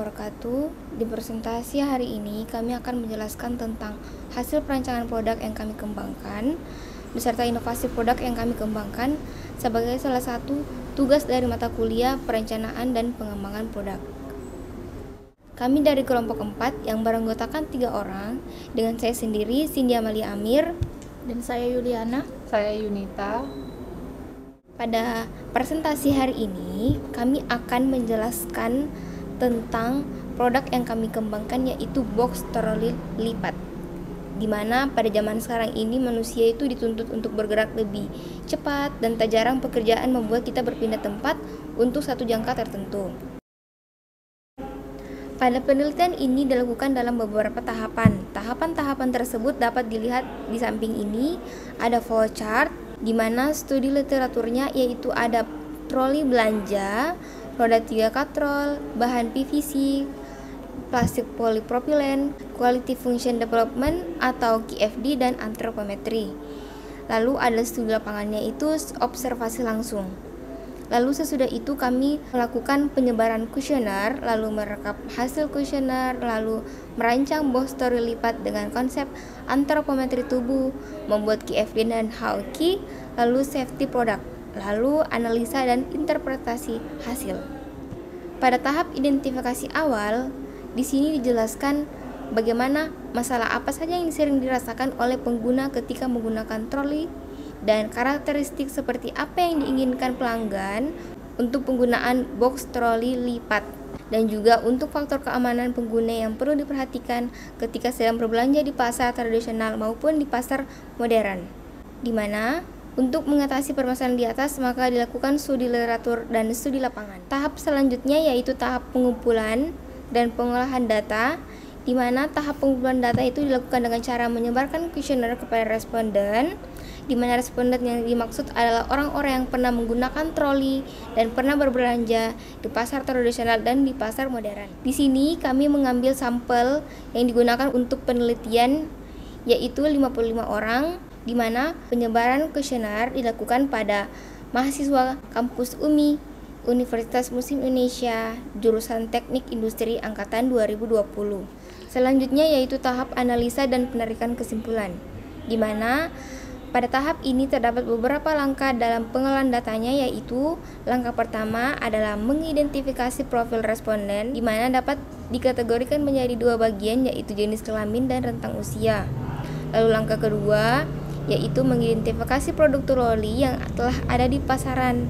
wabarakatuh. Di presentasi hari ini kami akan menjelaskan tentang hasil perancangan produk yang kami kembangkan beserta inovasi produk yang kami kembangkan sebagai salah satu tugas dari mata kuliah perencanaan dan pengembangan produk. Kami dari kelompok 4 yang beranggotakan 3 orang dengan saya sendiri, Cindy Amalia Amir, dan saya Yuliana. Saya Yunita. Pada presentasi hari ini, kami akan menjelaskan tentang produk yang kami kembangkan, yaitu box troli lipat. Di mana pada zaman sekarang ini manusia itu dituntut untuk bergerak lebih cepat dan tak jarang pekerjaan membuat kita berpindah tempat untuk satu jangka tertentu. Pada penelitian ini dilakukan dalam beberapa tahapan. Tahapan-tahapan tersebut dapat dilihat di samping ini. Ada flowchart, di mana studi literaturnya yaitu ada troli belanja, roda 3 katrol, bahan PVC, plastik polipropilen, quality function development atau QFD, dan antropometri. Lalu ada studi lapangannya, itu observasi langsung. Lalu sesudah itu kami melakukan penyebaran kuesioner, lalu merekap hasil kuesioner, lalu merancang box troli lipat dengan konsep antropometri tubuh, membuat QFD dan HOQ, lalu safety product, lalu analisa dan interpretasi hasil. Pada tahap identifikasi awal, di sini dijelaskan bagaimana masalah apa saja yang sering dirasakan oleh pengguna ketika menggunakan troli dan karakteristik seperti apa yang diinginkan pelanggan untuk penggunaan box troli lipat, dan juga untuk faktor keamanan pengguna yang perlu diperhatikan ketika sedang berbelanja di pasar tradisional maupun di pasar modern. Di mana untuk mengatasi permasalahan di atas maka dilakukan studi literatur dan studi lapangan. Tahap selanjutnya yaitu tahap pengumpulan dan pengolahan data, di mana tahap pengumpulan data itu dilakukan dengan cara menyebarkan kuesioner kepada responden, di mana responden yang dimaksud adalah orang-orang yang pernah menggunakan troli dan pernah berbelanja di pasar tradisional dan di pasar modern. Di sini kami mengambil sampel yang digunakan untuk penelitian yaitu 55 orang, di mana penyebaran kuesioner dilakukan pada mahasiswa kampus UMI, Universitas Muslim Indonesia, jurusan Teknik Industri angkatan 2020. Selanjutnya yaitu tahap analisa dan penarikan kesimpulan, di mana pada tahap ini terdapat beberapa langkah dalam pengolahan datanya, yaitu langkah pertama adalah mengidentifikasi profil responden, di mana dapat dikategorikan menjadi 2 bagian, yaitu jenis kelamin dan rentang usia. Lalu langkah kedua yaitu mengidentifikasi produk troli yang telah ada di pasaran.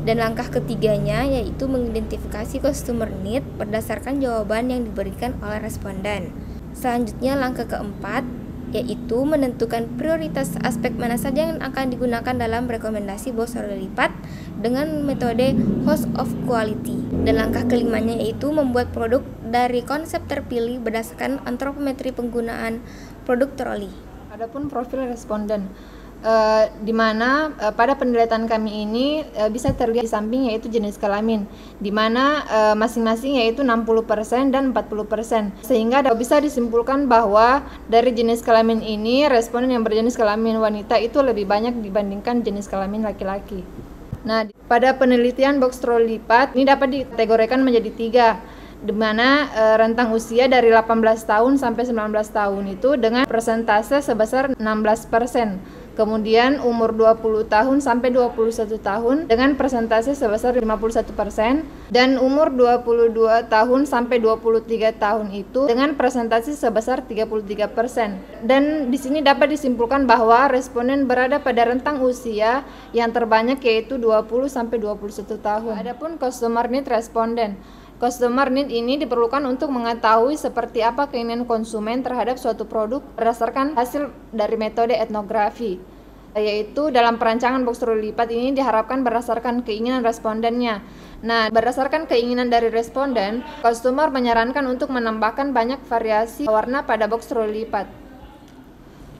Dan langkah ketiganya yaitu mengidentifikasi customer need berdasarkan jawaban yang diberikan oleh responden. Selanjutnya langkah keempat yaitu menentukan prioritas aspek mana saja yang akan digunakan dalam rekomendasi box troli lipat dengan metode host of quality. Dan langkah kelimanya yaitu membuat produk dari konsep terpilih berdasarkan antropometri penggunaan produk troli. Adapun profil responden, di mana pada penelitian kami ini bisa terlihat di samping yaitu jenis kelamin, di mana masing-masing yaitu 60% dan 40%, sehingga bisa disimpulkan bahwa dari jenis kelamin ini responden yang berjenis kelamin wanita itu lebih banyak dibandingkan jenis kelamin laki-laki. Nah, pada penelitian box troli lipat ini dapat dikategorikan menjadi 3, di mana rentang usia dari 18 tahun sampai 19 tahun itu dengan persentase sebesar 16%. Kemudian umur 20 tahun sampai 21 tahun dengan persentase sebesar 51%, dan umur 22 tahun sampai 23 tahun itu dengan persentase sebesar 33%. Dan di sini dapat disimpulkan bahwa responden berada pada rentang usia yang terbanyak yaitu 20 sampai 21 tahun. Adapun customer need responden. Customer need ini diperlukan untuk mengetahui seperti apa keinginan konsumen terhadap suatu produk berdasarkan hasil dari metode etnografi, yaitu dalam perancangan box troli lipat ini diharapkan berdasarkan keinginan respondennya. Nah, berdasarkan keinginan dari responden, customer menyarankan untuk menambahkan banyak variasi warna pada box troli lipat.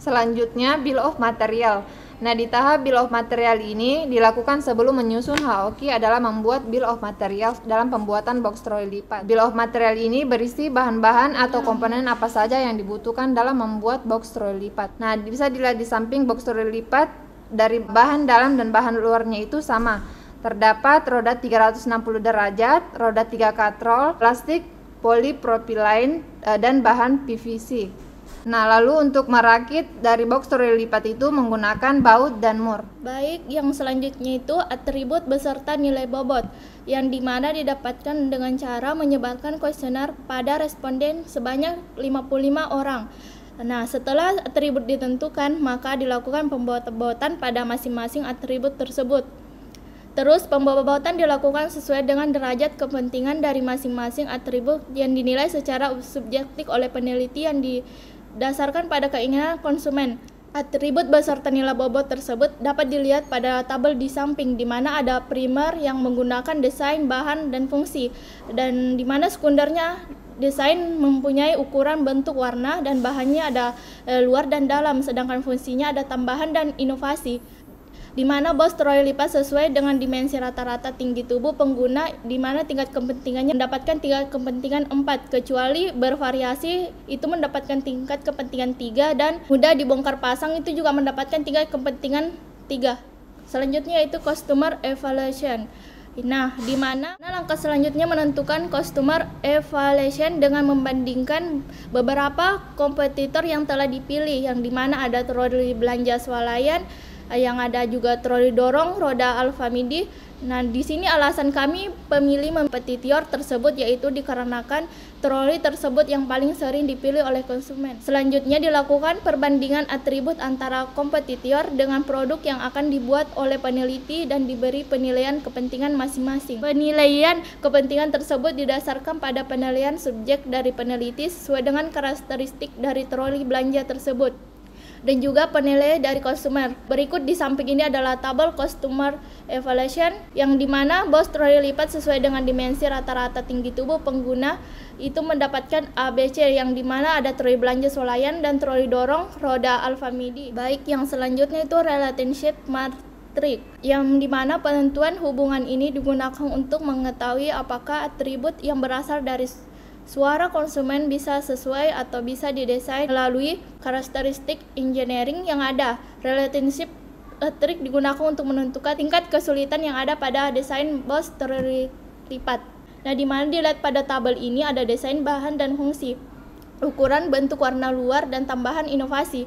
Selanjutnya, bill of material. Nah, di tahap bill of material ini dilakukan sebelum menyusun HOQ adalah membuat bill of material dalam pembuatan box troli lipat. Bill of material ini berisi bahan-bahan atau komponen apa saja yang dibutuhkan dalam membuat box troli lipat. Nah, bisa dilihat di samping box troli lipat, dari bahan dalam dan bahan luarnya itu sama. Terdapat roda 360 derajat, roda 3 katrol, plastik polipropylene dan bahan PVC. Nah, lalu untuk merakit dari box troli lipat itu menggunakan baut dan mur. Baik, yang selanjutnya itu atribut beserta nilai bobot, yang dimana didapatkan dengan cara menyebarkan kuesioner pada responden sebanyak 55 orang. Nah, setelah atribut ditentukan, maka dilakukan pembobotan pada masing-masing atribut tersebut. Terus, pembobotan dilakukan sesuai dengan derajat kepentingan dari masing-masing atribut yang dinilai secara subjektif oleh peneliti yang didasarkan pada keinginan konsumen. Atribut beserta nilai bobot tersebut dapat dilihat pada tabel di samping, di mana ada primer yang menggunakan desain, bahan, dan fungsi, dan di mana sekundernya desain mempunyai ukuran, bentuk, warna, dan bahannya ada luar dan dalam, sedangkan fungsinya ada tambahan dan inovasi, di mana box troli lipat sesuai dengan dimensi rata-rata tinggi tubuh pengguna, di mana tingkat kepentingannya mendapatkan tingkat kepentingan 4, kecuali bervariasi itu mendapatkan tingkat kepentingan 3, dan mudah dibongkar pasang itu juga mendapatkan tingkat kepentingan 3. Selanjutnya yaitu customer evaluation. Nah, di mana langkah selanjutnya menentukan customer evaluation dengan membandingkan beberapa kompetitor yang telah dipilih, yang di mana ada troli belanja swalayan, yang ada juga troli dorong roda Alfamidi. Nah, di sini alasan kami pemilih kompetitor tersebut yaitu dikarenakan troli tersebut yang paling sering dipilih oleh konsumen. Selanjutnya dilakukan perbandingan atribut antara kompetitor dengan produk yang akan dibuat oleh peneliti dan diberi penilaian kepentingan masing-masing. Penilaian kepentingan tersebut didasarkan pada penilaian subjek dari peneliti sesuai dengan karakteristik dari troli belanja tersebut, dan juga penilaian dari konsumer. Berikut di samping ini adalah tabel customer evaluation, yang dimana box troli lipat sesuai dengan dimensi rata-rata tinggi tubuh pengguna itu mendapatkan ABC, yang dimana ada troli belanja swalayan dan troli dorong roda Alfamidi. Baik, yang selanjutnya itu relationship matrix, yang dimana penentuan hubungan ini digunakan untuk mengetahui apakah atribut yang berasal dari suara konsumen bisa sesuai atau bisa didesain melalui karakteristik engineering yang ada. Relationship matrix digunakan untuk menentukan tingkat kesulitan yang ada pada desain box troli lipat. Nah, di mana dilihat pada tabel ini ada desain, bahan, dan fungsi, ukuran, bentuk, warna luar, dan tambahan inovasi.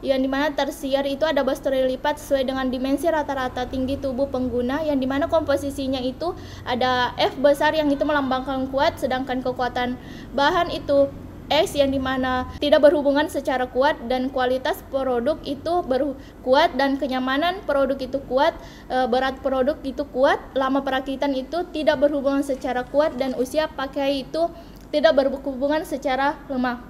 Yang dimana tersier itu ada box troli lipat sesuai dengan dimensi rata-rata tinggi tubuh pengguna, yang dimana komposisinya itu ada F besar yang itu melambangkan kuat, sedangkan kekuatan bahan itu X yang dimana tidak berhubungan secara kuat, dan kualitas produk itu kuat, dan kenyamanan produk itu kuat, berat produk itu kuat, lama perakitan itu tidak berhubungan secara kuat, dan usia pakai itu tidak berhubungan secara lemah,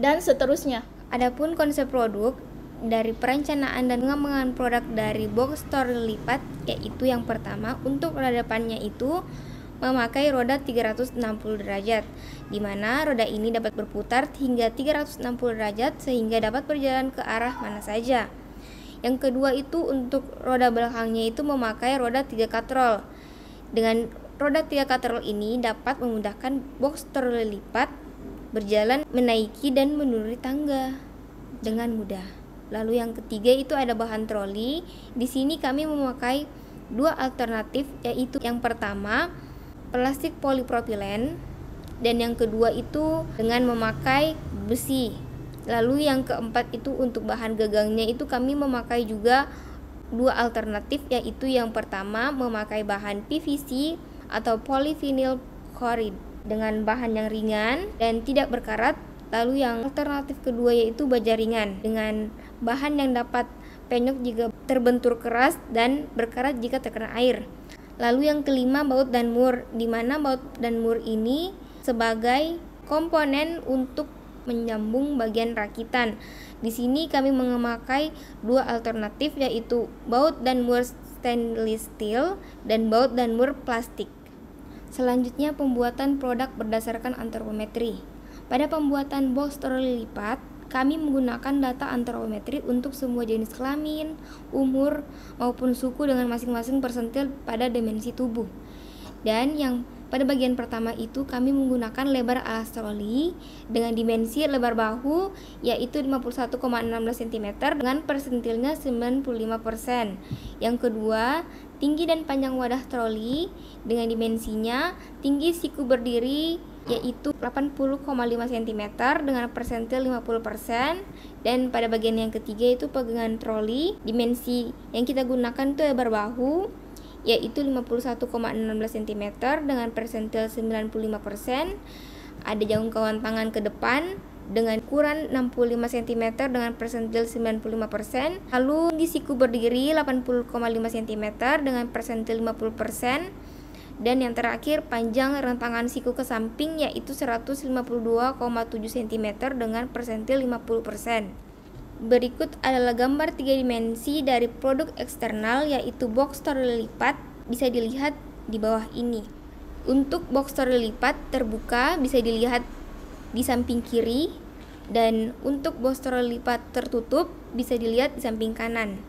dan seterusnya. Adapun konsep produk dari perencanaan dan pengembangan produk dari box troli lipat, yaitu yang pertama untuk roda depannya itu memakai roda 360 derajat, di mana roda ini dapat berputar hingga 360 derajat sehingga dapat berjalan ke arah mana saja. Yang kedua itu untuk roda belakangnya itu memakai roda 3 katrol. Dengan roda 3 katrol ini dapat memudahkan box troli lipat berjalan, menaiki dan menuruni tangga dengan mudah. Lalu yang ketiga itu ada bahan troli. Di sini kami memakai dua alternatif, yaitu yang pertama plastik polipropilen, dan yang kedua itu dengan memakai besi. Lalu yang keempat itu untuk bahan gagangnya itu kami memakai juga dua alternatif, yaitu yang pertama memakai bahan PVC atau polyvinyl chloride dengan bahan yang ringan dan tidak berkarat. Lalu yang alternatif kedua yaitu baja ringan dengan bahan yang dapat penyok jika terbentur keras dan berkarat jika terkena air. Lalu yang kelima baut dan mur, di mana baut dan mur ini sebagai komponen untuk menyambung bagian rakitan. Di sini kami memakai dua alternatif, yaitu baut dan mur stainless steel dan baut dan mur plastik. Selanjutnya pembuatan produk berdasarkan antropometri. Pada pembuatan box troli lipat, kami menggunakan data antropometri untuk semua jenis kelamin, umur, maupun suku dengan masing-masing persentil pada dimensi tubuh. Dan yang pada bagian pertama itu kami menggunakan lebar alas troli dengan dimensi lebar bahu yaitu 51,16 cm dengan persentilnya 95%. Yang kedua, tinggi dan panjang wadah troli dengan dimensinya tinggi siku berdiri yaitu 80,5 cm dengan persentil 50%. Dan pada bagian yang ketiga itu pegangan troli, dimensi yang kita gunakan itu lebar bahu, yaitu 51,16 cm dengan persentil 95%. Ada jangkauan tangan ke depan dengan ukuran 65 cm dengan persentil 95%. Lalu di siku berdiri 80,5 cm dengan persentil 50%. Dan yang terakhir panjang rentangan siku ke samping yaitu 152,7 cm dengan persentil 50%. Berikut adalah gambar 3 dimensi dari produk eksternal yaitu box troli lipat, bisa dilihat di bawah ini. Untuk box troli lipat terbuka bisa dilihat di samping kiri, dan untuk box troli lipat tertutup bisa dilihat di samping kanan.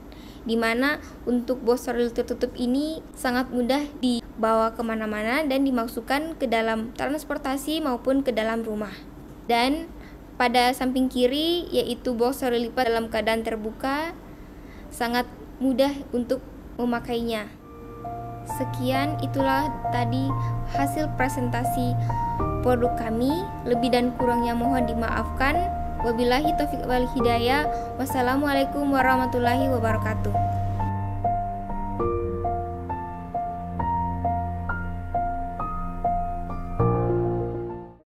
Dimana untuk box troli tertutup ini sangat mudah dibawa kemana-mana dan dimasukkan ke dalam transportasi maupun ke dalam rumah. Dan pada samping kiri yaitu box troli lipat dalam keadaan terbuka, sangat mudah untuk memakainya. Sekian, itulah tadi hasil presentasi produk kami. Lebih dan kurangnya mohon dimaafkan. Wabillahi taufiq wal hidayah. Wassalamualaikum warahmatullahi wabarakatuh.